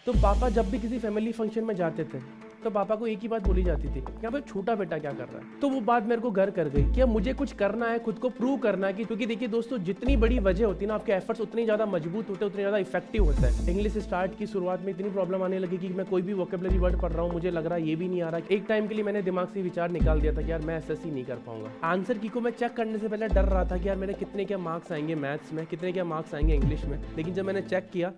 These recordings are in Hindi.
तो पापा जब भी किसी फैमिली फंक्शन में जाते थे तो पापा को एक ही बात बोली जाती थी कि भाई छोटा बेटा क्या कर रहा है। तो वो बात मेरे को घर कर गई कि अब मुझे कुछ करना है, खुद को प्रूव करना है। कि क्योंकि देखिए दोस्तों, जितनी बड़ी वजह होती है ना, आपके एफर्ट्स उतनी ज़्यादा मजबूत होते हैं, उतनी ज़्यादा इफेक्टिव होता है। इंग्लिश स्टार्ट की शुरुआत में इतनी प्रॉब्लम आने लगी कि मैं कोई भी वोकेबलरी वर्ड पढ़ रहा हूँ, मुझे लग रहा है ये भी नहीं आ रहा। एक टाइम के लिए मैंने दिमाग से विचार निकाल दिया था कि यार मैं एसएससी नहीं कर पाऊंगा। आंसर की को मैं चेक करने से पहले डर रहा था कि यार मेरे कितने क्या मार्क्स आएंगे मैथ्स में, कितने क्या मार्क्स आएंगे इंग्लिश में। लेकिन जब मैंने चेक किया,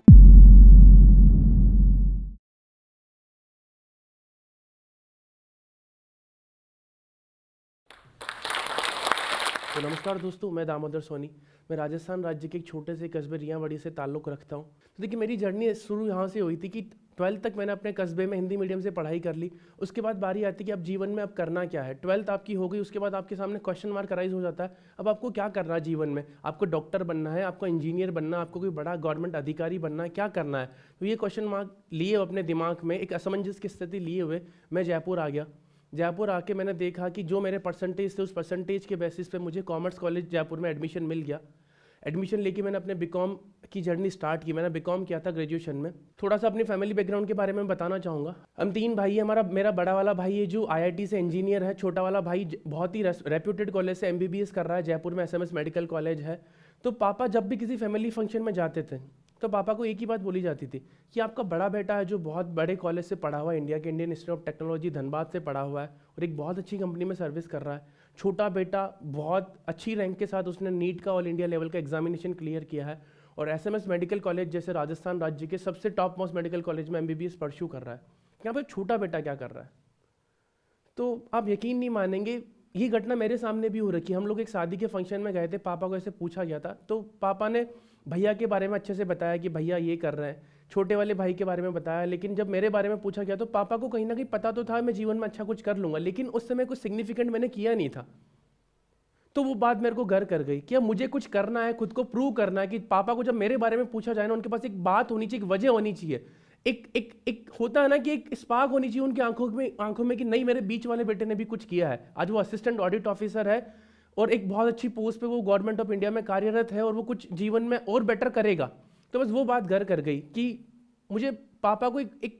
तो नमस्कार दोस्तों, मैं दामोदर सोनी। मैं राजस्थान राज्य के एक छोटे से कस्बे रियावाड़ी से ताल्लुक़ रखता हूँ। तो देखिए, मेरी जर्नी शुरू यहाँ से हुई थी कि 12th तक मैंने अपने कस्बे में हिंदी मीडियम से पढ़ाई कर ली। उसके बाद बारी आती है कि अब जीवन में अब करना क्या है। 12th आपकी हो गई, उसके बाद आपके सामने क्वेश्चन मार्क राइज हो जाता है। अब आपको क्या करना है जीवन में? आपको डॉक्टर बनना है, आपको इंजीनियर बनना है, आपको कोई बड़ा गवर्नमेंट अधिकारी बनना है, क्या करना है? तो ये क्वेश्चन मार्क लिए अपने दिमाग में, एक असमंजस की स्थिति लिए हुए मैं जयपुर आ गया। जयपुर आके मैंने देखा कि जो मेरे परसेंटेज थे, उस परसेंटेज के बेसिस पे मुझे कॉमर्स कॉलेज जयपुर में एडमिशन मिल गया। एडमिशन लेके मैंने अपने बीकॉम की जर्नी स्टार्ट की। मैंने बीकॉम किया था ग्रेजुएशन में। थोड़ा सा अपनी फैमिली बैकग्राउंड के बारे में बताना चाहूँगा। हम 3 भाई हैं। मेरा बड़ा वाला भाई है जो आईआईटी से इंजीनियर है। छोटा वाला भाई बहुत ही रेप्यूटेड कॉलेज से एमबीबीएस कर रहा है, जयपुर में एसएमएस मेडिकल कॉलेज है। तो पापा जब भी किसी फैमिली फंक्शन में जाते थे तो पापा को एक ही बात बोली जाती थी कि आपका बड़ा बेटा है जो बहुत बड़े कॉलेज से पढ़ा हुआ है, इंडिया के Indian institute of technology Dhanbad से पढ़ा हुआ है और एक बहुत अच्छी कंपनी में सर्विस कर रहा है। छोटा बेटा बहुत अच्छी रैंक के साथ उसने नीट का ऑल इंडिया लेवल का एग्जामिनेशन क्लियर किया है और एसएमएस मेडिकल कॉलेज जैसे राजस्थान राज्य के सबसे टॉप मोस्ट मेडिकल कॉलेज में एमबीबीएस परस्यू कर रहा है। यहाँ पर छोटा बेटा क्या कर रहा है? तो आप यकीन नहीं मानेंगे, ये घटना मेरे सामने भी हो रखी है। हम लोग एक शादी के फंक्शन में गए थे, पापा को ऐसे पूछा गया था तो पापा ने भैया के बारे में अच्छे से बताया कि भैया ये कर रहे हैं, छोटे वाले भाई के बारे में बताया। लेकिन जब मेरे बारे में पूछा गया तो पापा को कहीं ना कहीं पता तो था मैं जीवन में अच्छा कुछ कर लूंगा, लेकिन उस समय कुछ सिग्निफिकेंट मैंने किया नहीं था। तो वो बात मेरे को घर कर गई कि अब मुझे कुछ करना है, खुद को प्रूव करना है। कि पापा को जब मेरे बारे में पूछा जाए ना, उनके पास एक बात होनी चाहिए, एक वजह होनी चाहिए, एक होता है ना कि एक स्पार्क होनी चाहिए उनकी आंखों में कि नहीं, मेरे बीच वाले बेटे ने भी कुछ किया है। आज वो असिस्टेंट ऑडिट ऑफिसर है और एक बहुत अच्छी पोस्ट पे वो गवर्नमेंट ऑफ इंडिया में कार्यरत है और वो कुछ जीवन में और बेटर करेगा। तो बस वो बात घर कर गई कि मुझे पापा को एक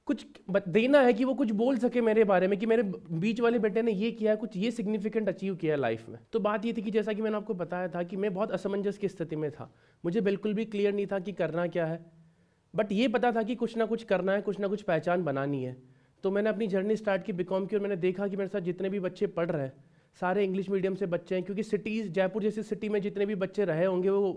कुछ देना है कि वो कुछ बोल सके मेरे बारे में कि मेरे बीच वाले बेटे ने ये किया है, कुछ ये सिग्निफिकेंट अचीव किया है लाइफ में। तो बात ये थी कि जैसा कि मैंने आपको बताया था कि मैं बहुत असमंजस की स्थिति में था। मुझे बिल्कुल भी क्लियर नहीं था कि करना क्या है, बट ये पता था कि कुछ ना कुछ करना है, कुछ ना कुछ पहचान बनानी है। तो मैंने अपनी जर्नी स्टार्ट की बीकॉम की और मैंने देखा कि मेरे साथ जितने भी बच्चे पढ़ रहे हैं सारे इंग्लिश मीडियम से बच्चे हैं। क्योंकि सिटीज़, जयपुर जैसी सिटी में जितने भी बच्चे रहे होंगे वो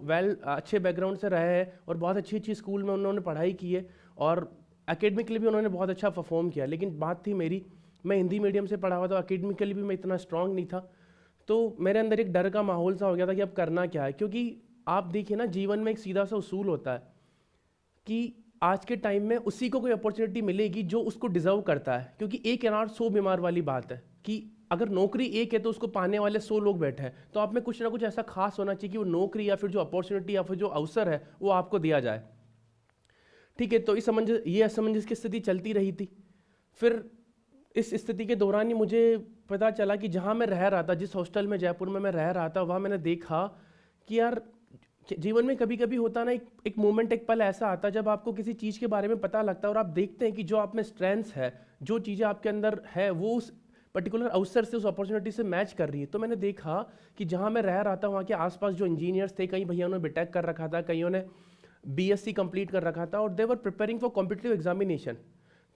अच्छे बैकग्राउंड से रहे हैं और बहुत अच्छी अच्छी स्कूल में उन्होंने पढ़ाई की है और एकेडमिकली भी उन्होंने बहुत अच्छा परफॉर्म किया। लेकिन बात थी मेरी, मैं हिंदी मीडियम से पढ़ा हुआ था, एकेडमिकली भी मैं इतना स्ट्रांग नहीं था। तो मेरे अंदर एक डर का माहौल सा हो गया था कि अब करना क्या है। क्योंकि आप देखिए ना, जीवन में एक सीधा सा उसूल होता है कि आज के टाइम में उसी को कोई अपॉर्चुनिटी मिलेगी जो उसको डिजर्व करता है। क्योंकि एक अनार 100 बीमार वाली बात है कि अगर नौकरी एक है तो उसको पाने वाले 100 लोग बैठे हैं। तो आप में कुछ ना कुछ ऐसा खास होना चाहिए कि वो नौकरी या फिर जो अपॉर्चुनिटी या फिर जो अवसर है वो आपको दिया जाए। ठीक है, तो ये असमंजस की स्थिति चलती रही थी। फिर इस स्थिति के दौरान ही मुझे पता चला कि जहाँ मैं रह रहा था, जिस हॉस्टल में जयपुर में मैं रह रहा था, वहाँ मैंने देखा कि यार जीवन में कभी कभी होता ना, एक मोमेंट, एक पल ऐसा आता है जब आपको किसी चीज़ के बारे में पता लगता है और आप देखते हैं कि जो आप में स्ट्रेंथ्स है, जो चीज़ें आपके अंदर है, वो उस पर्टिकुलर अवसर से, उस अपॉर्चुनिटी से मैच कर रही है। तो मैंने देखा कि जहाँ मैं रह रहा था वहाँ के आसपास जो इंजीनियर्स थे, कई भैया ने बीटेक कर रखा था, कईयों ने बीएससी कंप्लीट कर रखा था और they were preparing for competitive examination.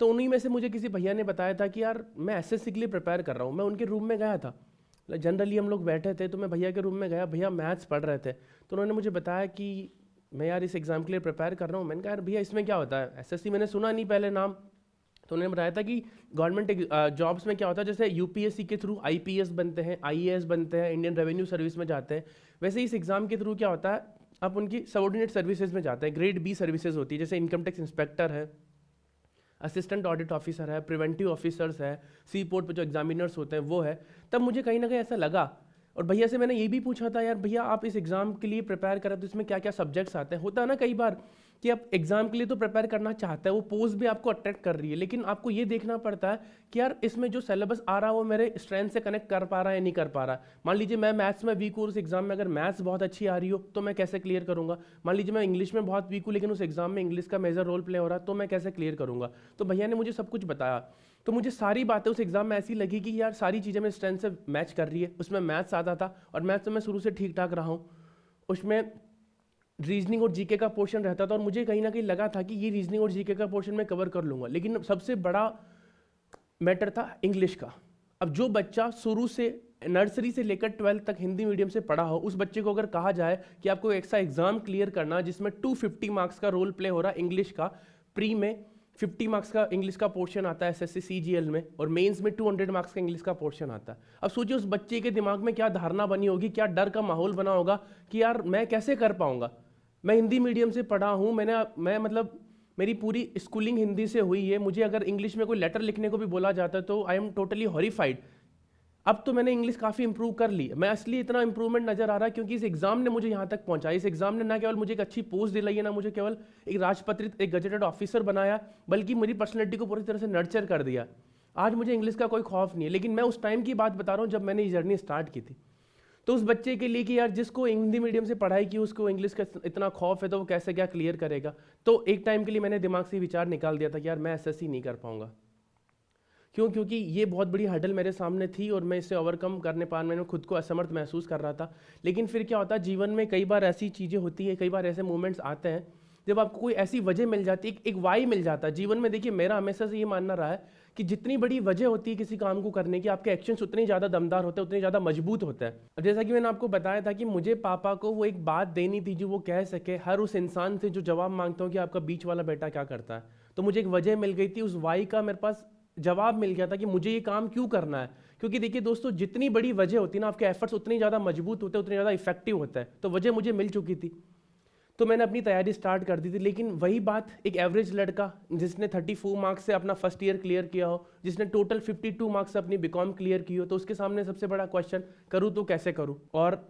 तो उन्हीं में से मुझे किसी भैया ने बताया था कि यार मैं एसएससी के लिए प्रिपेयर कर रहा हूँ। मैं उनके रूम में गया था, जनरली हम लोग बैठे थे, तो मैं भैया के रूम में गया, भैया मैथ्स पढ़ रहे थे। तो उन्होंने मुझे बताया कि मैं यार इस एग्ज़ाम के लिए प्रिपेयर कर रहा हूँ। मैंने कहा यार भैया इसमें क्या होता है? एसएससी मैंने सुना नहीं पहले नाम। तो उन्होंने बताया था कि गवर्नमेंट जॉब्स में क्या होता है, जैसे यूपीएससी के थ्रू आईपीएस बनते हैं, आईएएस बनते हैं, इंडियन रेवेन्यू सर्विस में जाते हैं, वैसे ही इस एग्ज़ाम के थ्रू क्या होता है, आप उनकी सबऑर्डिनेट सर्विसेज में जाते हैं। ग्रेड बी सर्विसेज होती है, जैसे इनकम टैक्स इंस्पेक्टर है, असिस्टेंट ऑडिट ऑफिसर है, प्रिवेंटिव ऑफिसर्स है, सी पोर्ट पर जो एग्जामिनर्स होते हैं वो है। तब मुझे कहीं ना कहीं ऐसा लगा और भैया से मैंने ये भी पूछा था, यार भैया आप इस एग्ज़ाम के लिए प्रिपेयर करें तो इसमें क्या क्या सब्जेक्ट्स आते हैं? होता है ना कई बार कि आप एग्जाम के लिए तो प्रिपेयर करना चाहता है, वो पोस्ट भी आपको अट्रैक्ट कर रही है, लेकिन आपको ये देखना पड़ता है कि यार इसमें जो सिलेबस आ रहा है वो मेरे स्ट्रेंथ से कनेक्ट कर पा रहा है या नहीं कर पा रहा है। मान लीजिए मैं मैथ्स में वीक हूँ, उस एग्जाम में अगर मैथ्स बहुत अच्छी आ रही हो तो मैं कैसे क्लियर करूंगा। मान लीजिए मैं इंग्लिश में बहुत वीक हूँ लेकिन उस एग्जाम में इंग्लिश का मेजर रोल प्ले हो रहा है तो मैं कैसे क्लियर करूंगा। तो भैया ने मुझे सब कुछ बताया, तो मुझे सारी बातें उस एग्जाम में ऐसी लगी कि यार सारी चीज़ें मेरे स्ट्रेंथ से मैच कर रही है। उसमें मैथ्स आता था और मैथ्स में मैं शुरू से ठीक ठाक रहा हूँ, उसमें रीजनिंग और जीके का पोर्शन रहता था और मुझे कहीं ना कहीं लगा था कि ये रीजनिंग और जीके का पोर्शन मैं कवर कर लूंगा। लेकिन सबसे बड़ा मैटर था इंग्लिश का। अब जो बच्चा शुरू से नर्सरी से लेकर 12th तक हिंदी मीडियम से पढ़ा हो, उस बच्चे को अगर कहा जाए कि आपको ऐसा एग्जाम क्लियर करना जिसमें 250 मार्क्स का रोल प्ले हो रहा है इंग्लिश का, प्री में 50 मार्क्स का इंग्लिश का पोर्शन आता है एसएससी सीजीएल में, और मेंस में 200 मार्क्स का इंग्लिश का पोर्शन आता है। अब सोचिए उस बच्चे के दिमाग में क्या धारणा बनी होगी, क्या डर का माहौल बना होगा कि यार मैं कैसे कर पाऊंगा। मैं हिंदी मीडियम से पढ़ा हूँ, मैं मतलब मेरी पूरी स्कूलिंग हिंदी से हुई है, मुझे अगर इंग्लिश में कोई लेटर लिखने को भी बोला जाता है तो आई एम टोटली हॉरिफाइड। अब तो मैंने इंग्लिश काफ़ी इंप्रूव कर ली, मैं असली इतना इंप्रूवमेंट नजर आ रहा है क्योंकि इस एग्जाम ने मुझे यहाँ तक पहुँचाया। इस एग्जाम ने ना केवल मुझे एक अच्छी पोस्ट दिलाई है, ना मुझे केवल एक राजपत्रित एक गजेटेड ऑफिसर बनाया, बल्कि मेरी पर्सनैलिटी को पूरी तरह से नर्चर कर दिया। आज मुझे इंग्लिश का कोई खौफ नहीं है। लेकिन मैं उस टाइम की बात बता रहा हूँ जब मैंने ये जर्नी स्टार्ट की थी। तो उस बच्चे के लिए कि यार जिसको हिंदी मीडियम से पढ़ाई की उसको इंग्लिश का इतना खौफ है तो वो कैसे क्या क्लियर करेगा। तो एक टाइम के लिए मैंने दिमाग से विचार निकाल दिया था कि यार मैं एसएससी नहीं कर पाऊंगा। क्यों? क्योंकि ये बहुत बड़ी हर्डल मेरे सामने थी और मैं इसे ओवरकम करने पाने में खुद को असमर्थ महसूस कर रहा था। लेकिन फिर क्या होता है, जीवन में कई बार ऐसी चीज़ें होती है, कई बार ऐसे मोमेंट्स आते हैं जब आपको कोई ऐसी वजह मिल जाती है, एक वाई मिल जाता है जीवन में। देखिए मेरा हमेशा से ये मानना रहा है कि जितनी बड़ी वजह होती है किसी काम को करने की, आपके एक्शंस उतने ज़्यादा दमदार होते हैं, उतने ज़्यादा मजबूत होते हैं। अब जैसा कि मैंने आपको बताया था कि मुझे पापा को वो एक बात देनी थी जो वो कह सके हर उस इंसान से जो जवाब मांगता हूँ कि आपका बीच वाला बेटा क्या करता है। तो मुझे एक वजह मिल गई थी, उस वाई का मेरे पास जवाब मिल गया था कि मुझे ये काम क्यों करना है। क्योंकि देखिए दोस्तों, जितनी बड़ी वजह होती है ना, आपके एफर्ट्स उतनी ज़्यादा मजबूत होते हैं, उतने ज़्यादा इफेक्टिव होता है। तो वजह मुझे मिल चुकी थी तो मैंने अपनी तैयारी स्टार्ट कर दी थी। लेकिन वही बात, एक एवरेज लड़का जिसने 34 मार्क्स से अपना फर्स्ट ईयर क्लियर किया हो, जिसने टोटल 52 मार्क्स से अपनी बीकॉम क्लियर की हो, तो उसके सामने सबसे बड़ा क्वेश्चन, करूँ तो कैसे करूँ। और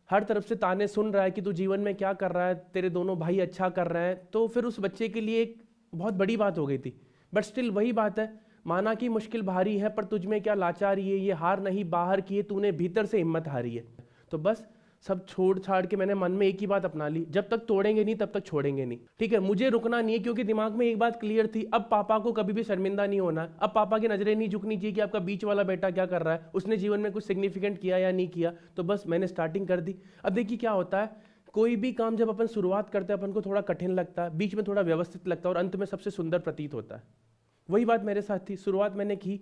हर तरफ से ताने सुन रहा है कि तू जीवन में क्या कर रहा है, तेरे दोनों भाई अच्छा कर रहे हैं। तो फिर उस बच्चे के लिए एक बहुत बड़ी बात हो गई थी। बट स्टिल वही बात है, माना कि मुश्किल भारी है पर तुझ में क्या लाचारी है, ये हार नहीं बाहर की है, तूने भीतर से हिम्मत हारी है। तो बस सब छोड़ छाड़ के मैंने मन में एक ही बात अपना ली, जब तक तोड़ेंगे नहीं तब तक छोड़ेंगे नहीं। ठीक है, मुझे रुकना नहीं है, क्योंकि दिमाग में एक बात क्लियर थी, अब पापा को कभी भी शर्मिंदा नहीं होना है। अब पापा की नजरें नहीं झुकनी चाहिए कि आपका बीच वाला बेटा क्या कर रहा है, उसने जीवन में कुछ सिग्निफिकेंट किया या नहीं किया। तो बस मैंने स्टार्टिंग कर दी। अब देखिए क्या होता है, कोई भी काम जब अपन शुरुआत करते हैं अपन को थोड़ा कठिन लगता है, बीच में थोड़ा व्यवस्थित लगता है और अंत में सबसे सुंदर प्रतीत होता है। वही बात मेरे साथ थी। शुरुआत मैंने की,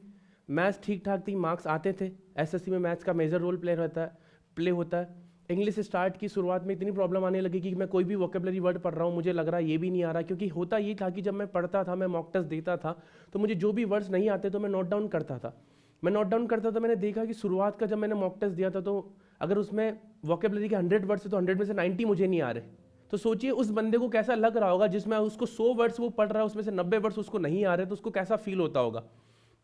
मैथ्स ठीक ठाक थी, मार्क्स आते थे, एसएससी में मैथ्स का मेजर रोल प्ले होता है। इंग्लिश स्टार्ट की, शुरुआत में इतनी प्रॉब्लम आने लगी कि मैं कोई भी वोकेबलरी वर्ड पढ़ रहा हूँ मुझे लग रहा है ये भी नहीं आ रहा। क्योंकि होता ये था कि जब मैं पढ़ता था, मैं मॉक टेस्ट देता था, तो मुझे जो भी वर्ड्स नहीं आते तो मैं नोट डाउन करता था। मैंने देखा कि शुरुआत का जब मैंने मॉक टेस्ट दिया था तो अगर उसमें वोकेबलरी के 100 वर्ड्स है तो 100 में से 90 मुझे नहीं आ रहे। तो सोचिए उस बंदे को कैसा लग रहा होगा, जिसमें उसको 100 वर्ड्स वो पढ़ रहा है, उसमें से 90 वर्ड्स उसको नहीं आ रहे, तो उसको कैसा फील होता होगा।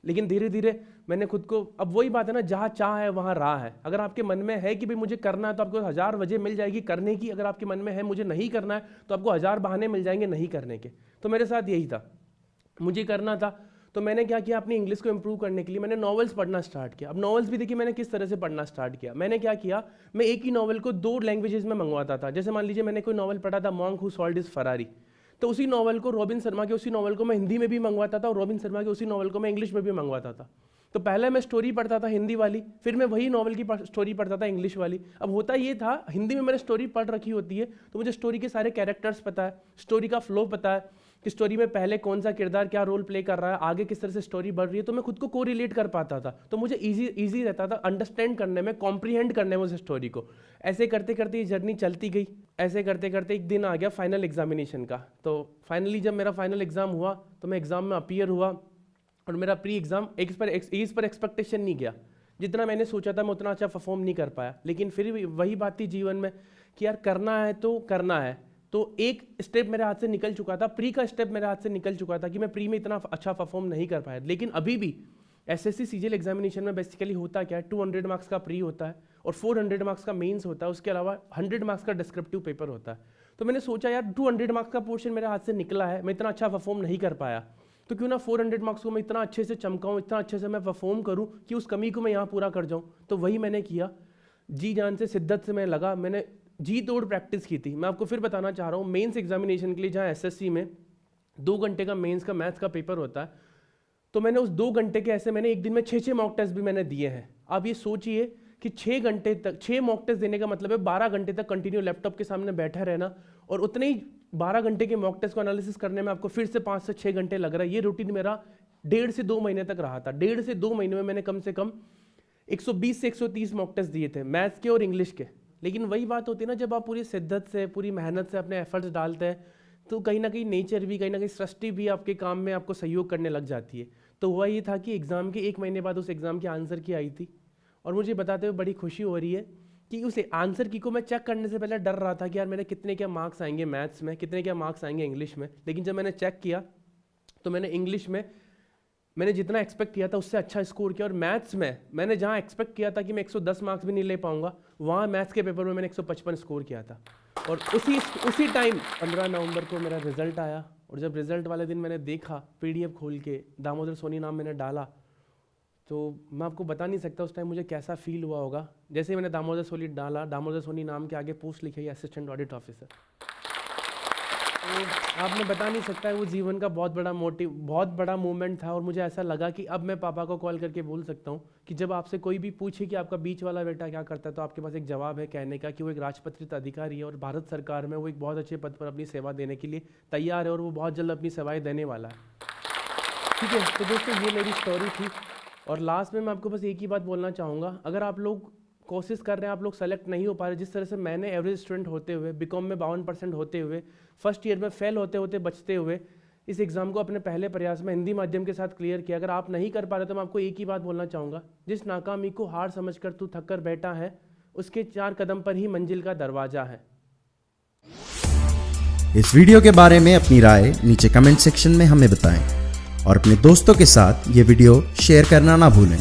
लेकिन धीरे धीरे मैंने खुद को, अब वही बात है ना, जहाँ चाह है वहाँ राह है। अगर आपके मन में है कि भाई मुझे करना है तो आपको 1000 वजह मिल जाएगी करने की। अगर आपके मन में है मुझे नहीं करना है तो आपको 1000 बहाने मिल जाएंगे नहीं करने के। तो मेरे साथ यही था, मुझे करना था। तो मैंने क्या किया, अपनी इंग्लिश को इंप्रूव करने के लिए मैंने नॉवेल्स पढ़ना स्टार्ट किया। अब नॉवेल्स भी देखिए मैंने किस तरह से पढ़ना स्टार्ट किया। मैंने क्या किया, मैं एक ही नॉवेल को 2 लैंग्वेजेस में मंगवाता था। जैसे मान लीजिए मैंने कोई नॉवल पढ़ा था, monk who sold his Ferrari, तो उसी नॉवल को, रॉबिन शर्मा के उसी नॉवल को मैं हिंदी में भी मंगवाता था और रॉबिन शर्मा के उसी नॉवल को मैं इंग्लिश में भी मंगवाता था। तो पहले मैं स्टोरी पढ़ता था हिंदी वाली, फिर मैं वही नॉवल की स्टोरी पढ़ता था इंग्लिश वाली। अब होता ये था, हिंदी में मैंने स्टोरी पढ़ रखी होती है तो मुझे स्टोरी के सारे कैरेक्टर्स पता है, स्टोरी का फ्लो पता है कि स्टोरी में पहले कौन सा किरदार क्या रोल प्ले कर रहा है, आगे किस तरह से स्टोरी बढ़ रही है। तो मैं खुद को कोरिलेट कर पाता था, तो मुझे ईजी रहता था अंडरस्टैंड करने में, कॉम्प्रीहेंड करने में उस स्टोरी को। ऐसे करते करते ये जर्नी चलती गई। ऐसे करते करते एक दिन आ गया फाइनल एग्जामिनेशन का। तो फाइनली जब मेरा फाइनल एग्जाम हुआ तो मैं एग्जाम में अपीयर हुआ और मेरा pre exam as per expectation नहीं गया। जितना मैंने सोचा था मैं उतना अच्छा परफॉर्म नहीं कर पाया। लेकिन फिर भी वही बात थी जीवन में कि यार करना है तो करना है। तो एक स्टेप मेरे हाथ से निकल चुका था, प्री का स्टेप मेरे हाथ से निकल चुका था कि मैं प्री में इतना अच्छा परफॉर्म नहीं कर पाया। लेकिन अभी भी एसएससी सीजीएल एग्जामिनेशन में बेसिकली होता क्या है, 200 मार्क्स का प्री होता है और 400 मार्क्स का मेंस होता है। उसके अलावा 100 मार्क्स का डिस्क्रिप्टिव पेपर होता है। तो मैंने सोचा यार 200 मार्क्स का पोर्शन मेरे हाथ से निकला है, मैं इतना अच्छा परफॉर्म नहीं कर पाया, तो क्यों ना 400 मार्क्स को मैं इतना अच्छे से चमकाऊँ, इतना अच्छे से मैं परफॉर्म करूँ कि उस कमी को मैं यहाँ पूरा कर जाऊँ। तो वही मैंने किया, जी जान से शिद्दत से मैं लगा, मैंने जी तोड़ प्रैक्टिस की थी। मैं आपको फिर बताना चाह रहा हूँ, मेंस एग्जामिनेशन के लिए जहाँ एसएससी में 2 घंटे का मेंस का मैथ्स का पेपर होता है, तो मैंने उस 2 घंटे के ऐसे मैंने एक दिन में 6 मॉक टेस्ट भी मैंने दिए हैं। आप ये सोचिए कि 6 घंटे तक 6 मॉक टेस्ट देने का मतलब है 12 घंटे तक कंटिन्यू लैपटॉप के सामने बैठा रहना, और उतने ही 12 घंटे के मॉक टेस्ट को एनालिसिस करने में आपको फिर से 5 से 6 घंटे लग रहा है। ये रूटीन मेरा 1.5 से 2 महीने तक रहा था। 1.5 से 2 महीने में मैंने कम से कम 120 से 130 मॉक टेस्ट दिए थे, मैथ्स के और इंग्लिश के। लेकिन वही बात होती है ना, जब आप पूरी शिद्दत से, पूरी मेहनत से अपने एफर्ट्स डालते हैं, तो कहीं ना कहीं नेचर भी, कहीं ना कहीं सृष्टि भी आपके काम में आपको सहयोग करने लग जाती है। तो हुआ ये था कि एग्ज़ाम के 1 महीने बाद उस एग्ज़ाम के आंसर की आई थी, और मुझे बताते हुए बड़ी खुशी हो रही है कि उस आंसर की को मैं चेक करने से पहले डर रहा था कि यार मेरे कितने क्या मार्क्स आएंगे मैथ्स में, कितने क्या मार्क्स आएंगे इंग्लिश में। लेकिन जब मैंने चेक किया तो मैंने इंग्लिश में मैंने जितना एक्सपेक्ट किया था उससे अच्छा स्कोर किया, और मैथ्स में मैंने जहाँ एक्सपेक्ट किया था कि मैं 110 मार्क्स भी नहीं ले पाऊंगा, वहाँ मैथ्स के पेपर में मैंने 155 स्कोर किया था। और उसी टाइम 15 नवंबर को मेरा रिजल्ट आया, और जब रिजल्ट वाले दिन मैंने देखा PDF खोल के, दामोदर सोनी नाम मैंने डाला, तो मैं आपको बता नहीं सकता उस टाइम मुझे कैसा फील हुआ होगा। जैसे ही मैंने दामोदर सोनी डाला, दामोदर सोनी नाम के आगे पोस्ट लिखी है असिस्टेंट ऑडिट ऑफिसर। तो आप मैं बता नहीं सकता, वो जीवन का बहुत बड़ा मोमेंट था। और मुझे ऐसा लगा कि अब मैं पापा को कॉल करके बोल सकता हूँ कि जब आपसे कोई भी पूछे कि आपका बीच वाला बेटा क्या करता है, तो आपके पास एक जवाब है कहने का कि वो एक राजपत्रित अधिकारी है, और भारत सरकार में वो एक बहुत अच्छे पद पर अपनी सेवा देने के लिए तैयार है, और वो बहुत जल्द अपनी सेवाएँ देने वाला है। ठीक है, तो दोस्तों ये मेरी स्टोरी थी। और लास्ट में मैं आपको बस एक ही बात बोलना चाहूँगा, अगर आप लोग कोशिश कर रहे हैं, आप लोग सेलेक्ट नहीं हो पा रहे, जिस तरह से मैंने एवरेज स्टूडेंट होते हुए, बीकॉम में 52% होते हुए, फर्स्ट ईयर में फेल होते होते बचते हुए इस एग्ज़ाम को अपने पहले प्रयास में हिंदी माध्यम के साथ क्लियर किया, अगर आप नहीं कर पा रहे तो मैं आपको एक ही बात बोलना चाहूँगा, जिस नाकामी को हार समझकर तू थक कर बैठा है, उसके 4 कदम पर ही मंजिल का दरवाजा है। इस वीडियो के बारे में अपनी राय नीचे कमेंट सेक्शन में हमें बताएं, और अपने दोस्तों के साथ ये वीडियो शेयर करना ना भूलें।